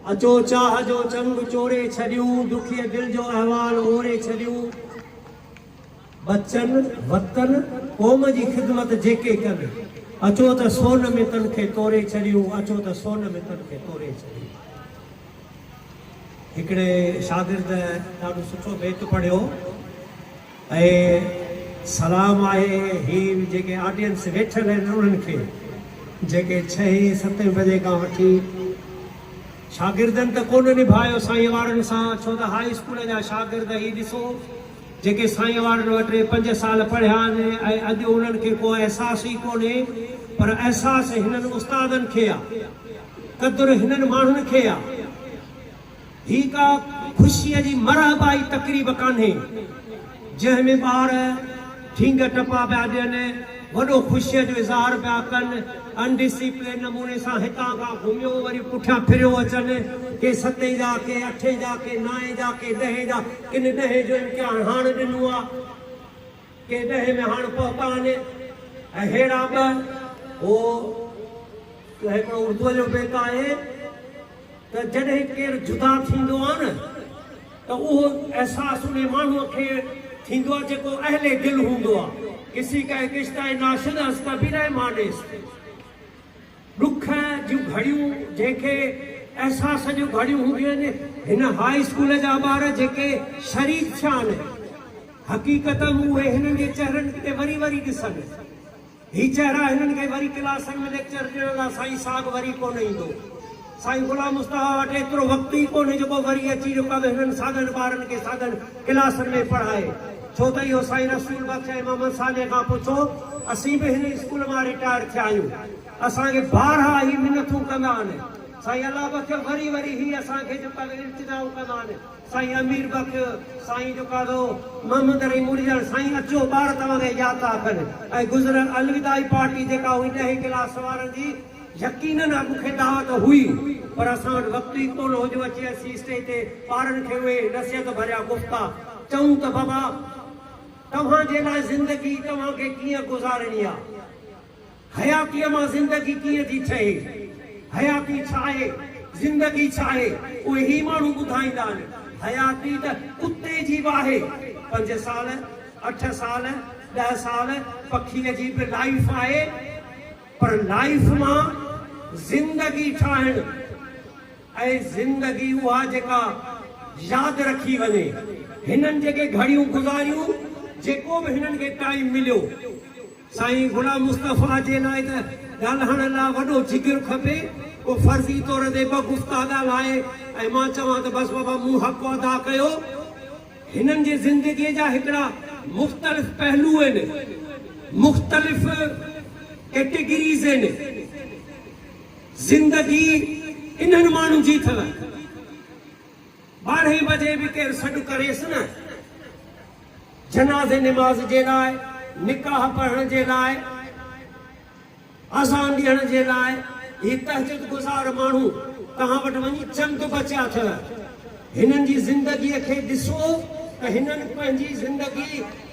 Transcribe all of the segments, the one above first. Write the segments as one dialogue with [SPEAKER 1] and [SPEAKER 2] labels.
[SPEAKER 1] अचो चाह जो चंग चोरे छॾियूं, दुखीअ दिल जो अहवाल ओरे छॾियूं। बचन वतन क़ौम जी ख़िदमत जेके कनि, अचो त सोन में तन खे तोरे छॾियूं, अचो त सोन में तन खे तोरे छॾियूं। हिकिड़े शागिर्द ॾाढो सुठो बेत पढ़ियो ऐं सलाम आहे ही जेके ऑडियंस वेठल आहिनि उन्हनि खे, जेके 6-7 बजे खां वठी शागिर्दनि त कोन निभायो साईं वारनि सां, छो त हाई स्कूल जा शागिर्द ही ॾिसो जेके साईं वारनि वटि 5 साल पढ़िया आहिनि ऐं अॼु उन्हनि खे को अहसास ई कोन्हे, पर अहसास हिननि उस्तादनि खे आहे, क़दुरु हिननि माण्हुनि खे आहे। ही का ख़ुशीअ जी मरहबाई तक़रीब कान्हे जंहिंमें ॿार ठींग टपा पिया ॾियनि, वॾो ख़ुशीअ जो इज़हार पिया कनि, अनडिसिप्लिन नमूने सां हितां खां घुमियो वरी पुठियां फिरियो अचनि, के 7 जा के 8 जा के 9 जा के 10 जा, किन 10 जो इम्तिहान हाणे ॾिनो आहे, के 10 में हाणे पहुता आहिनि। ऐं अहिड़ा बि हिकिड़ो उर्दूअ जो बेत आहे त जॾहिं केरु जुदा थींदो आहे न त उहो अहसासु उन माण्हूअ खे थींदो आहे जेको अहले दिल हूंदो आहे। किसी का किश्ता नाशुदा कभी न मानेस, दुख जूं घड़ियूं जंहिंखे अहसास जूं घड़ियूं हूंदियूं आहिनि, हिन हाई स्कूल जा ॿार जेके शरीक थिया आहिनि, हक़ीक़त में उहे हिननि जे चहिरनि ते वरी वरी ॾिसनि। ही चहिरा हिननि खे वरी क्लासनि में लेक्चर ॾियण लाइ साईं साग वरी कोन ईंदो। साईं गुलाम मुस्तफ़ा वटि एतिरो वक़्तु ई कोन्हे जेको वरी अची जो कब हिननि सागनि ॿारनि खे सागनि क्लासनि में पढ़ाए, छो त इहो साईं रसूल बख्श ऐं मोहम्मद साले खां पुछो, असीं बि हिन स्कूल मां रिटायर थिया आहियूं, असांखे 12 ही मिनतूं कंदा आहिनि। साईं अल्लाह बख्श वरी वरी ही असांखे जेका इल्तिजाऊं कंदा आहिनि, साईं अमीर बख्श, साईं जेका मोहम्मद अली मुर्जन, साईं अचो ॿार तव्हांखे यादि था कनि। ऐं गुज़िरियल अलविदाई पार्टी जेका हुई 10 क्लास वारनि जी, यकीनन मूंखे दावत हुई, पर असां वटि वक़्तु ई कोन हो जो अची असीं स्टेज ते ॿारनि खे उहे नसीहत भरिया गुफ़्ता चऊं त बाबा तव्हांजे लाइ ज़िंदगी तव्हांखे कीअं गुज़ारणी आहे, हयातीअ मां ज़िंदगी कीअं थी ठहे, हयाती छा आहे, ज़िंदगी छा आहे, उहे ही माण्हू ॿुधाईंदा आहिनि। हयाती त कुते जी बि आहे, 5 साल 8 साल 10 साल पखीअ जी बि लाइफ आहे, पर लाइफ मां ज़िंदगी ठाहिण ऐं ज़िंदगी उहा जेका यादि रखी वञे। हिननि जेके घड़ियूं गुज़ारियूं, जेको बि हिननि खे टाइम मिलियो, साईं गुलाम मुस्तफ़ा जे लाइ त ॻाल्हाइण लाइ वॾो जिगर खपे, को फर्ज़ी तौर ते 2 गुफ़्ता ॻाल्हाए ऐं मां चवां त बसि बाबा मूं हक़ अदा कयो। हिननि जी ज़िंदगीअ जा हिकिड़ा मुख़्तलिफ़ पहलू आहिनि, मुख़्तलिफ़ कैटेगरीज़ आहिनि। ज़िंदगी इन्हनि माण्हुनि जी अथव, 12 बजे बि केरु सॾु करेसि न, जनाज़े निमाज़ जे लाइ, निकाह पढ़ण जे लाइ, अज़ान ॾियण जे लाइ, ही तहजद गुज़ार माण्हू तव्हां वटि वञी चंद बचिया अथव। हिननि जी ज़िंदगीअ खे ॾिसो त हिननि पंहिंजी ज़िंदगी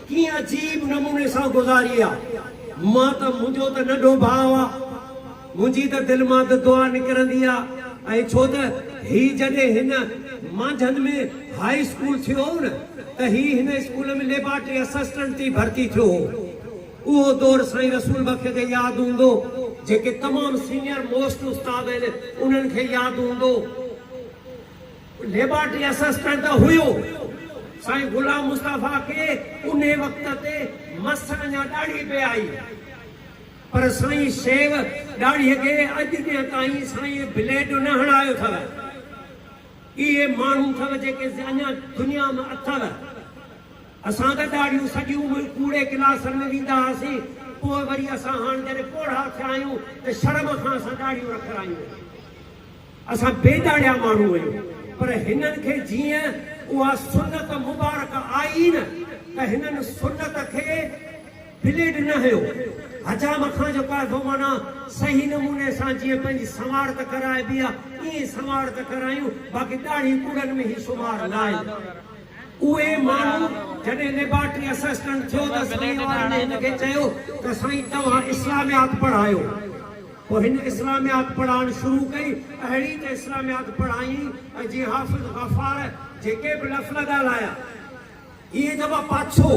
[SPEAKER 1] कीअं अजीब नमूने सां गुज़ारी आहे। मां त मुंहिंजो त नंढो भाउ आहे, मुंहिंजी त दिलि मां त दुआ निकिरंदी आहे। ऐं छो त ही जॾहिं हिन मांझंदि में हाई स्कूल थियो न त ही हिन स्कूल में लेबोरेटरी असिस्टेंट थी भर्ती थियो हो। उहो दौर साईं रसूल बख्श खे यादि हूंदो, जेके तमामु सीनियर मोस्ट उस्ताद आहिनि उन्हनि खे यादि हूंदो। लेबोरेटरी असिस्टेंट त हुयो, साईं गुलाम मुस्तफ़ा खे उन वक़्त ते मस अञा ॾाढी पे आई, पर साईं शेव ॾाढीअ खे अॼु ॾींहं ताईं साईं ब्लेड न हणायो अथव। इहे माण्हू अथव जेके अञा दुनिया में अथव। असां त ॾाढियूं सॼियूं कूड़े क्लासनि में वेंदा हुआसीं, पोइ वरी असां हाणे जॾहिं पोढ़ा थिया आहियूं त शर्म खां असां ॾाढियूं रखरायूं, असां बेॾाढ़िया माण्हू आहियूं। पर हिननि खे जीअं उहा सुन्नत मुबारक आई न त हिननि सुन्नत खे ब्लेड न हयो, हजाम खां जेको आहे माना सही नमूने सां जीअं पंहिंजी संवारत कराइबी आहे ईअं संवारत करायूं, बाक़ी ॾाढी कूड़नि में ई शुमार न आहे। उहे माण्हू जॾहिं लेबोरेटरी असिस्टेंट थियो त साईं वारनि हिनखे चयो त साईं तव्हां इस्लामियात पढ़ायो। पोइ हिन इस्लामियात पढ़ाइणु शुरू कई। अहिड़ी त इस्लामियात पढ़ाई ऐं जीअं हाफ़िज़ गफ़ार जेके बि लफ़्ज़ ॻाल्हाया इहे दफ़ा पाछो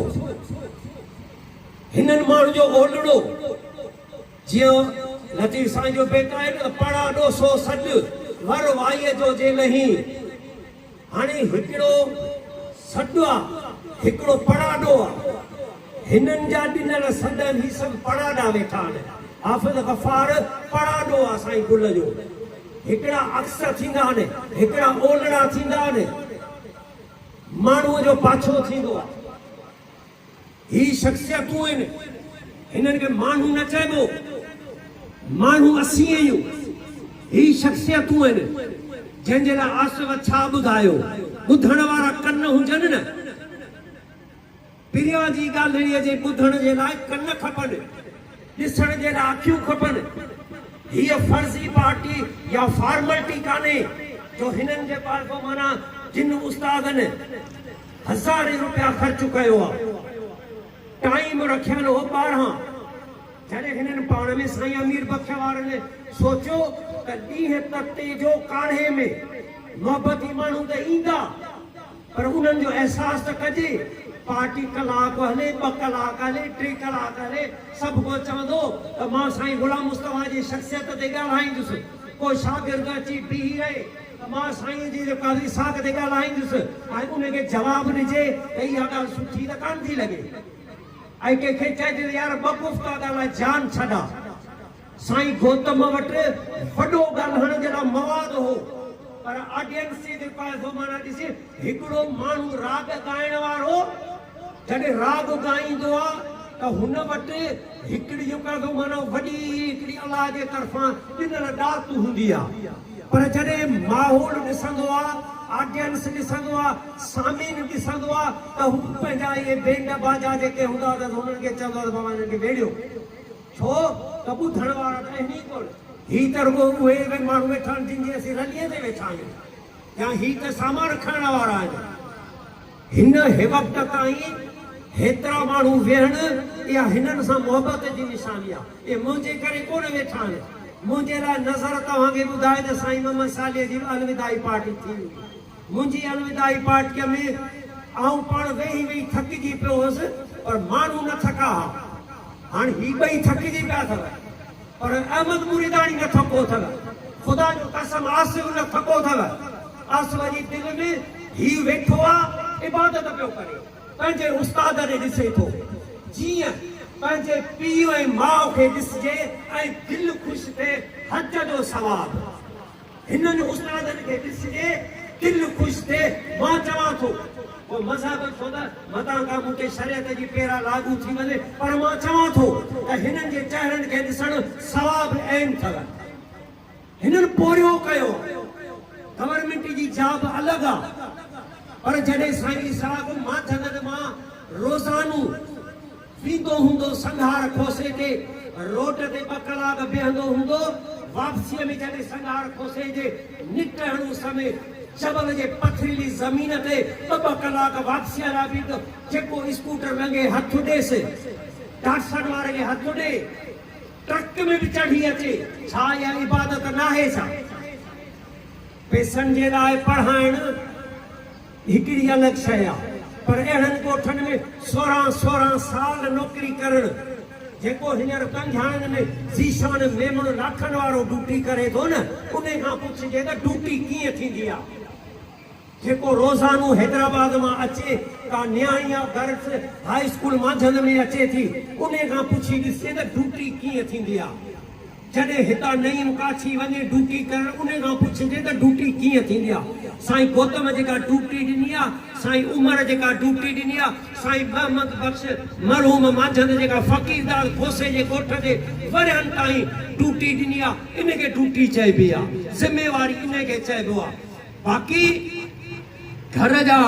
[SPEAKER 1] हिननि माण्हू जो ओलड़ो जीअं लतीफ़ साईं जो बेटा आहे न पढ़ा ॾोसो सॾु वर वाईअ जो जे नहीं। हाणे हिकिड़ो सॾु आहे हिकिड़ो पढ़ाॾो आहे। हिननि जा ॾिनल सॾ ही सभु पढ़ाॾा वेठा आहिनि। हाफ़िज़ गफ़ार पढ़ाॾो आहे साईं गुल जो। हिकिड़ा अक्स थींदा आहिनि हिकिड़ा ओलड़ा थींदा आहिनि माण्हूअ जो पाछो थींदो आहे। ही शख़्सियतूं आहिनि हिननि खे माण्हू न चइबो माण्हू असीं आहियूं। ही शख़्सियतूं आहिनि जंहिंजे लाइ आसिफ छा ॿुधायो ॿुधण वारा कन हुजनि न। पिरिया जी ॻाल्हि जे ॿुधण जे लाइ कन खपनि ॾिसण जे लाइ अखियूं खपनि। हीअ फर्ज़ी पार्टी या फॉर्मेलिटी कान्हे जो हिननि जे पास माना जिन उस्तादनि हज़ारे रुपया ख़र्च कयो आहे टाइम रखियलु हो 12 जॾहिं हिननि पाण में साईं अमीर बख्श वारनि सोचियो त ॾींहं तते जो काढ़े में मोहबती माण्हू त ईंदा पर उन्हनि जो अहसास त कजे पार्टी कलाक हले 2 कलाक हले 3 कलाक हले सभु को चवंदो त मां साईं गुलाम मुस्तफ़ा जी शख़्सियत ते ॻाल्हाईंदुसि। कोई शागिर्द अची बीही रहे त मां साईं जी काज़ी साख ते ॻाल्हाईंदुसि ऐं उनखे जवाबु ॾिजे त इहा ॻाल्हि सुठी त कान थी लॻे। ऐं कंहिंखे चइजे यार बकुफ़ था ॻाल्हाए जान छॾा। साईं गौतम वटि वॾो ॻाल्हाइण जे लाइ मवाद हो पर ऑडियंस जे पास माना ॾिसे हिकिड़ो माण्हू राग ॻाइण वारो जॾहिं राग ॻाईंदो आहे त हुन वटि हिकिड़ी जेको माना वॾी हिकिड़ी अलाह जे तरफ़ां ॾिनल ॾात हूंदी आहे। पर जॾहिं माहौल ॾिसंदो आहे ऑडियंस ॾिसंदो आहे सामीन ॾिसंदो आहे त हू पंहिंजा इहे बैंड बाजा जेके हूंदा त हुननि खे चवंदो आहे त बाबा हिननि खे वेड़ियो छो त ॿुधण वारा त आहिनि ई कोन। ही त रुॻो उहे माण्हू वेठा आहिनि जिन जी असीं रलीअ ते वेठा आहियूं या ही त सामान खणण वारा आहिनि। हिन वक़्त ताईं हेतिरा माण्हू वेहण इहा हिननि सां मोहबत जी निशानी आहे। इहे मुंहिंजे करे कोन वेठा आहिनि मुंहिंजे लाइ नज़र तव्हांखे ॿुधाए त साईं मोहम्मद साले जी अलविदाई पार्टी थी मुंहिंजी अलविदाई पार्टीअ में आउं पाण वेही वेही थकिजी पियो हुअसि पर माण्हू न थका। हाणे ही ॿई थकिजी पिया अथव पर अहमद मुरीदानी न थको अथव। ख़ुदा जो कसम आसिफ न थको अथव। आसिफ जी दिलि में ही वेठो आहे इबादत पियो करे पंहिंजे उस्ताद खे ॾिसे थो जीअं पंहिंजे पीउ ऐं माउ खे ॾिसजे ऐं दिलि ख़ुशि थिए हज जो सवाबु हिननि उस्तादनि खे ॾिसजे दिलि ख़ुशि थिए। मां चवां थो पोइ मज़हब छो त मतां खां मूंखे शरीयत जी पेरा लागू थी वञे पर मां चवां थो त हिननि जे चहिरनि खे ॾिसणु सवाबु अहम अथव। हिननि पोरियो कयो गवर्नमेंट जी जॉब अलॻि आहे पर जॾहिं साईं इसाक माथनि मां रोज़ानो पींदो हूंदो संघार खोसे ते रोड ते 2 कलाक बीहंदो हूंदो वापसीअ में जॾहिं संघार खोसे जे निकिरणु समय जबल जे पथरीली ज़मीन ते 2 कलाक वापसीअ लाइ बीहंदो जेको स्कूटर लंघे हथ ॾेसि टाटसन वारे खे हथ ॾे ट्रक में बि चढ़ी अचे छा इहा इबादत न आहे छा। पैसनि जे लाइ पढ़ाइणु हिकिड़ी अलॻि शइ आहे पर अहिड़नि ॻोठनि में 16 साल नौकरी करणु जेको हींअर कंझाणनि में ज़ीशान मेमण लाखनि वारो ड्यूटी करे थो न उन खां पुछिजे त ड्यूटी कीअं थींदी आहे। जेको रोज़ानो हैदराबाद मां अचे का न्याणीअ गर्ल्स हाई स्कूल मांझंद में अचे थी उन खां पुछी ॾिसे त ड्यूटी कीअं थींदी आहे। जॾहिं हितां नईम काछी वञे ड्यूटी करणु उन खां पुछिजे त ड्यूटी कीअं थींदी आहे। साईं गौतम जेका ड्यूटी ॾिनी आहे साईं उमर जेका ड्यूटी ॾिनी आहे साईं मोहम्मद बख्श मरहूम मांझंद जेका फ़क़ीरदार खोसे जे ॻोठ ते वरियनि ताईं ड्यूटी ॾिनी आहे इनखे ड्यूटी चइबी आहे ज़िमेवारी इनखे चइबो आहे। बाक़ी घर जा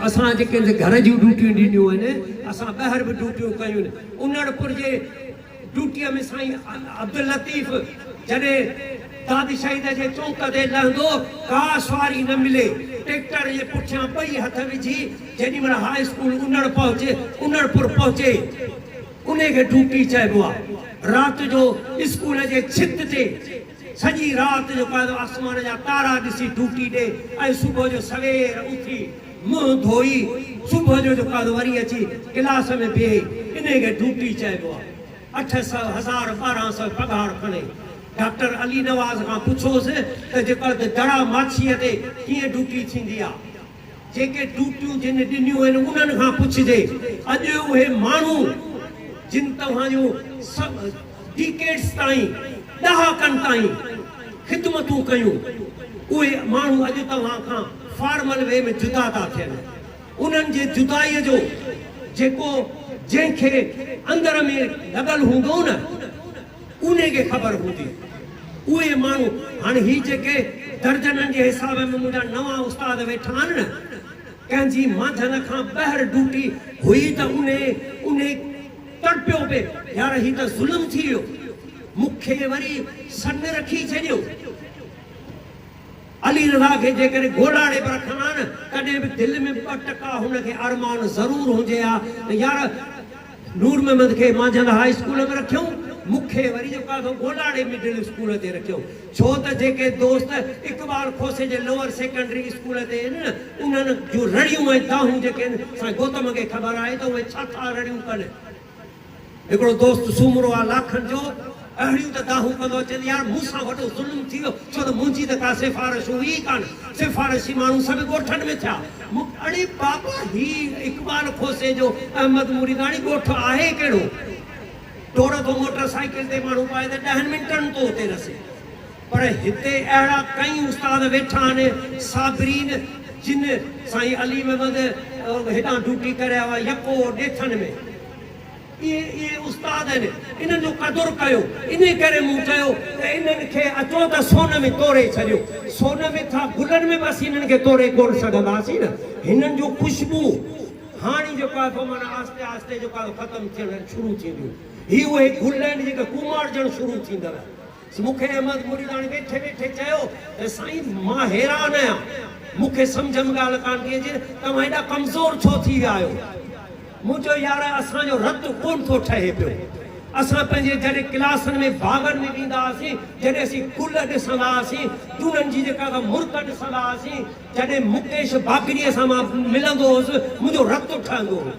[SPEAKER 1] असां जेके घर जूं ड्यूटियूं ॾिनियूं आहिनि असां ॿाहिरि बि ड्यूटियूं कयूं आहिनि। उनड़पुर जे ड्यूटीअ में साईं अब्दुल लतीफ़ जॾहिं दादी शहीद जे चौक ते लहंदो का सवारी न मिले ट्रैक्टर जे पुठियां 2 हथ विझी जेॾी महिल हाई स्कूल उनड़पुर पहुचे उन्हें खे ड्यूटी चइबो आहे रात जो स्कूल जे छित ते सॼी रात जो का आसमान जा तारा ॾिसी ड्यूटी ॾे ऐं सुबुह जो सवेर उथी मुंहुं धोई सुबुह जो का वरी अची क्लास में बीहे इन्हें खे ड्यूटी चइबो आहे 800,000 1200 पगार खणे डॉक्टर अली नवाज़ खां पुछोसि त जेका दड़ा माछीअ ते कीअं ड्यूटी थींदी आहे जेके ड्यूटियूं जिन ॾिनियूं आहिनि उन्हनि खां पुछिजे अॼु उहे माण्हू जिन तव्हांजूं सभु डिकेड्स ताईं ॾहाकनि ताईं ख़िदमतूं कयूं उहे माण्हू अॼु तव्हां खां फॉर्मल वे में जुदा था थियनि उन्हनि जे जुदाईअ जो जेको जंहिंखे अंदर में लॻल हूंदो न उन खे ख़बर हूंदी उहे माण्हू हाणे ही जेके दर्जननि जे हिसाब में मुंहिंजा नवां उस्ताद वेठा आहिनि न कंहिंजी मांझंदि खां ॿाहिरि ड्यूटी हुई त उन तड़पियो पे यार ही त ज़ुल्म थी वियो मूंखे वरी सन रखी छॾियो अली रज़ा खे जेकॾहिं घोड़ाड़े पर रखंदा न कॾहिं बि दिलि में 2 टका हुनखे अरमान ज़रूरु हुजे हा त यार नूर महमद खे मांझंदि हाई स्कूल में रखियऊं मूंखे वरी जेका घोड़ाड़े मिडिल स्कूल ते रखियो छो त जेके दोस्त इकबाल खोसे जे लोअर सेकेंडरी स्कूल ते आहिनि न उन्हनि जूं रड़ियूं ऐं दाहूं जेके आहिनि असां गौतम खे ख़बर आहे त उहे छा था रड़ियूं कनि हिकिड़ो दोस्त सूमरो आहे लाखनि जो अहिड़ियूं त दाहूं कंदो चवंदी यार मूंसां वॾो ज़ुल्म थी वियो छो त मुंहिंजी त का सिफारिश हुई कान सिफारिशी माण्हू सभु ॻोठनि में थिया अड़े बाबा ही इकबाल खोसे जो अहमद मुरीदाणी ॻोठ आहे कहिड़ो डोड़ तो मोटरसाइकिल ते माण्हू पाए त 10 मिंटनि तो उते रसे पर हिते अहिड़ा कई उस्ताद वेठा आहिनि साबरीन जिन साईं अली महमद हेॾां ड्यूटी करे हुआ यको ॾेथनि में ये उस्ताद आहिनि इन्हनि जो क़दुरु कयो इन करे मूं चयो त इन्हनि खे अचो त सोन में तोड़े छॾियो सोन में था गुलनि में बसि इन्हनि खे तोड़े कोन सघंदासीं न हिननि जो ख़ुशबू हाणे जेको आहे माना आस्ते आस्ते जेको आहे ख़तमु थियण शुरू थींदियूं ही उहे गुल आहिनि जेके कुमारजण शुरू थींदव मूंखे अहमद मुरीदाणी वेठे वेठे चयो त साईं मां हैरान आहियां मूंखे सम्झ में ॻाल्हि कान थी अचे तव्हां हेॾा कमज़ोर छो थी विया आहियो मूं चयो यार असांजो रत कोन थो ठहे पियो असां पंहिंजे जॾहिं क्लासनि में बाग़नि में वेंदा हुआसीं जॾहिं असीं गुल ॾिसंदा हुआसीं चूननि जी जेका मुर्क ॾिसंदा हुआसीं जॾहिं मुकेश बागड़ीअ सां मां मिलंदो हुउसि मुंहिंजो रत ठहंदो हो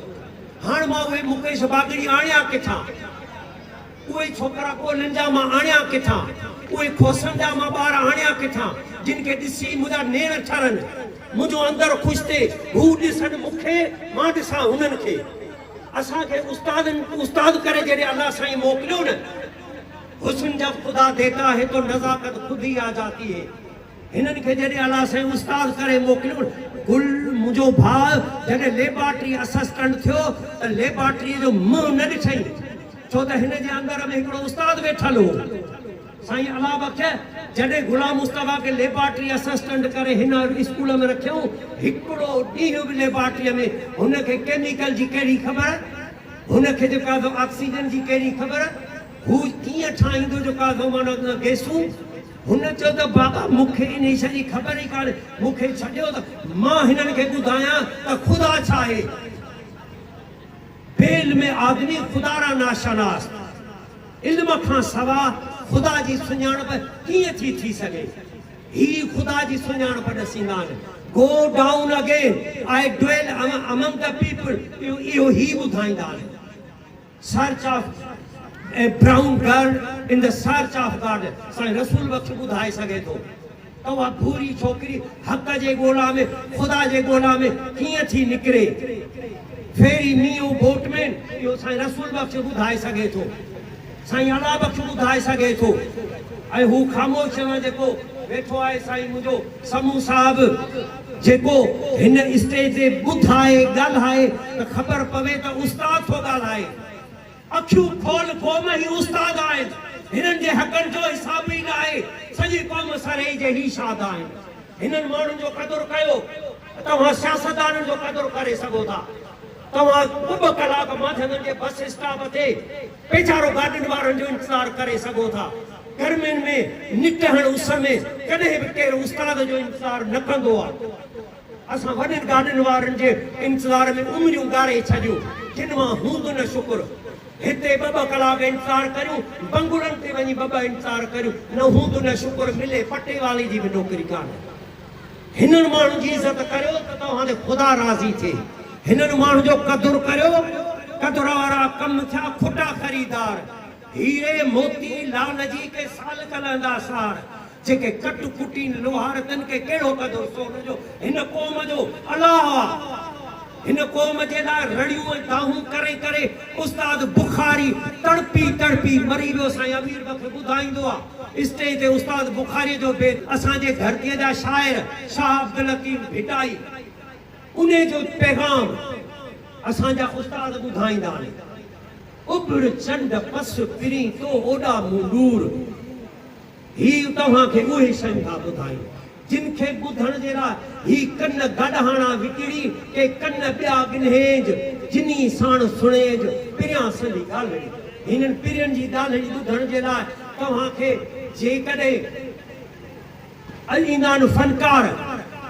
[SPEAKER 1] हाणे मां उहे मुकेश बागड़ी आणियां किथां उहे छोकिरा ॻोल्हनि जा मां आणियां किथां उहे खोसनि जा मां ॿार आणियां किथां जिन खे ॾिसी मुंहिंजा नेर ठरनि मुंहिंजो अंदरि ख़ुशि थिए हू ॾिसनि मूंखे मां ॾिसां हुननि खे असांखे उस्ताद करे जॾहिं अलाह साईं मोकिलियो न हुस्न जब ख़ुदा देता है तो नज़ाकत खुद ही आ जाती है हिननि खे जॾहिं अलाह साईं उस्ताद करे मोकिलियो गुल मुंहिंजो भाउ जॾहिं लेबॉर्ट्री असिस्टेंट थियो त लेबॉर्ट्रीअ जो मुंहुं न ॾिठई छो त हिन जे अंदर में हिकिड़ो उस्ताद वेठल हो साईं अला बख्श जॾहिं गुलाम मुस्तफ़ा खे लेबॉर्ट्री असिस्टेंट करे हिन स्कूल में रखियऊं हिकिड़ो ॾींहुं बि लेबॉर्ट्रीअ में हुनखे केमिकल जी कहिड़ी ख़बर हुनखे जेका ऑक्सीजन जी कहिड़ी ख़बर हू कीअं ठाहींदो जेका माना गैसूं हुन चयो त बाबा मूंखे इन जी ख़बर ई कान्हे मूंखे छॾियो त मां हिननि खे ॿुधायां त ख़ुदा छा आहे बेल में आदमी खुदारा नाशनास इल्म खां सवा खुदा जी सुञाणप कीअं थी सघे ही खुदा जी सुञाणप ॾसींदा आहिनि go down again I dwell among the people इहो ही ॿुधाईंदा आहिनि search of a brown girl in the search of God Sain Rasool बख्श ॿुधाए सघे थो त उहा भूरी छोकिरी हक़ जे ॻोल्हा में ख़ुदा जे ॻोल्हा में कीअं थी निकिरे फेरी मीओ बोट में इहो साईं रसूल बख्श ॿुधाए सघे थो साईं अला बख्श ॿुधाए सघे थो ऐं हू ख़ामोश जेको वेठो आहे साईं मुंहिंजो समूह साहिबु जेको हिन स्टेज ते ॿुधाए ॻाल्हाए त ख़बर पवे त उस्ताद थो ॻाल्हाए अखियूं खोल क़ौम ई उस्ताद आहिनि हिननि जे हक़नि जो हिसाब ई न आहे सॼी क़ौम सरे जे ई शाद आहिनि हिननि माण्हुनि जो क़दुरु कयो तव्हां सियासतदाननि जो क़दुरु करे सघो था तव्हां 2 कलाक मांझंदि जे बस स्टॉप ते पेचारो गाॾियुनि वारनि जो इंतज़ारु करे सघो था गर्मियुनि में निटहण उस में कॾहिं बि केरु उस्ताद जो इंतज़ारु न कंदो आहे असां वॾनि गाॾियुनि वारनि जे इंतज़ार में उमिरियूं ॻारे छॾियूं जिन मां हूंदो न शुकुर हिते ॿ कलाक इंतज़ारु करियूं बंगुरनि ते वञी ॿ इंतज़ारु करियूं न हूंदो न शुक्र मिले पटे वाली जी बि नौकरी कान्हे हिननि माण्हुनि जी इज़त करियो त तव्हां ते ख़ुदा राज़ी थिए हिननि माण्हुनि जो क़दुरु करियो क़दुर वारा कम थिया खुटा ख़रीदार हीरे मोती लाल जी के साल कलंदा सार जेके कट कुटी लोहार तन के कहिड़ो क़दुरु सोन जो हिन क़ौम जो अलाह हिन क़ौम जे लाइ रड़ियूं दाहूं करे करे उस्ताद बुखारी तड़पी मरी वियो साईं अमीर बख़्श ॿुधाईंदो आहे स्टेज ते उस्ताद बुखारी जो बेद असांजे धरतीअ जा शाइर शाह अब्दुल लतीफ़ भिटाई उन जो पैगाम असांजा उस्ताद ॿुधाईंदा आहिनि उभर चंड पस फिरी तो ओॾा मुंडूर ही तव्हांखे उहे शयूं था ॿुधायूं जिन खे ॿुधण जे लाइ ही कन गॾहाणा विकिणी के कन ॿिया गिन्हेज जिनी साण सुणेज पिरियां संदी ॻाल्हि हिननि पिरियनि जी ॻाल्हि ॿुधण जे लाइ तव्हांखे जेकॾहिं अलींदा आहिनि फनकार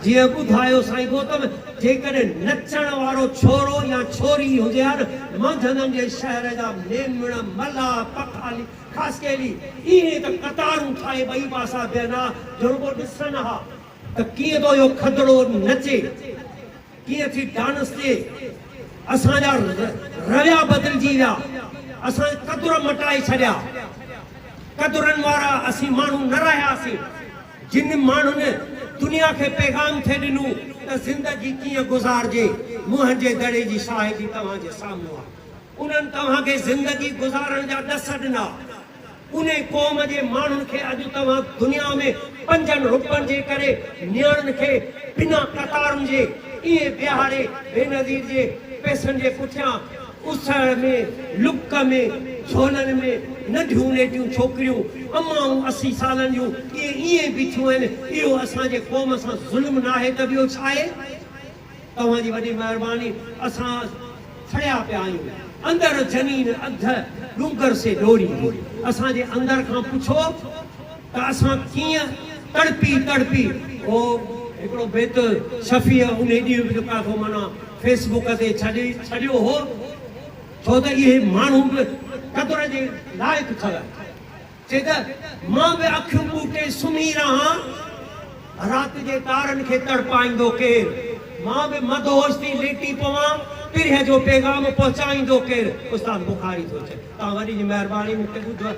[SPEAKER 1] जीअं ॿुधायो साईं गौतम जेकॾहिं नचण वारो छोरो या छोरी हुजे हा न मंझंदनि जे शहर जा मेमण मला पखाली खासकेली इहे त कतारूं ठाहे ॿई पासा बीहनि हा जो रुॻो ॾिसनि हा त कीअं थो इहो खदड़ो नचे कीअं थी डांस ते असांजा रविया बदिलजी विया असां कदुर मटाए छॾिया कदुरनि वारा असीं माण्हू न रहियासीं जिन माण्हुनि दुनिया खे पैगाम थे ॾिनो त ज़िंदगी कीअं गुज़ारिजे मुंहं जे दड़े जी शाहिदी तव्हांजे साम्हूं आहे उन्हनि तव्हांखे ज़िंदगी गुज़ारण जा ॾस ॾिना उन क़ौम जे माण्हुनि खे अॼु तव्हां दुनिया में 5 रुपयनि जे करे नियाणियुनि खे बिना कतारुनि जे ईअं बिहारे बेनज़ीर जे पैसनि जे पुठियां उसण में लुक में झोलनि में नंढियूं नेटियूं छोकिरियूं अमाऊं 80 सालनि जूं इहे ईअं बीठियूं आहिनि इहो असांजे क़ौम सां ज़ुल्म न आहे त ॿियो छा आहे तव्हांजी वॾी महिरबानी असां छड़िया पिया आहियूं अंदर जनीन अध डूंगर से डोरी असांजे अंदर खां पुछो त असां कीअं तड़पी ओ हिकिड़ो बेत शफ़ी उन ॾींहुं बि काथो माना फेसबुक ते छॾियो हो छो त इहे माण्हू बि क़दुर जे लाइक़ु थिया चए त मां बि अखियूं ॿूटे सुम्ही रहां राति जे तारनि खे तड़पाईंदो केरु मां बि मदहोश थी लेटी पवां पिरह जो पैगाम पहुचाईंदो केरु उस्ताद बुखारी थो चए तव्हां वॾी जी महिरबानी मूंखे ॿुधो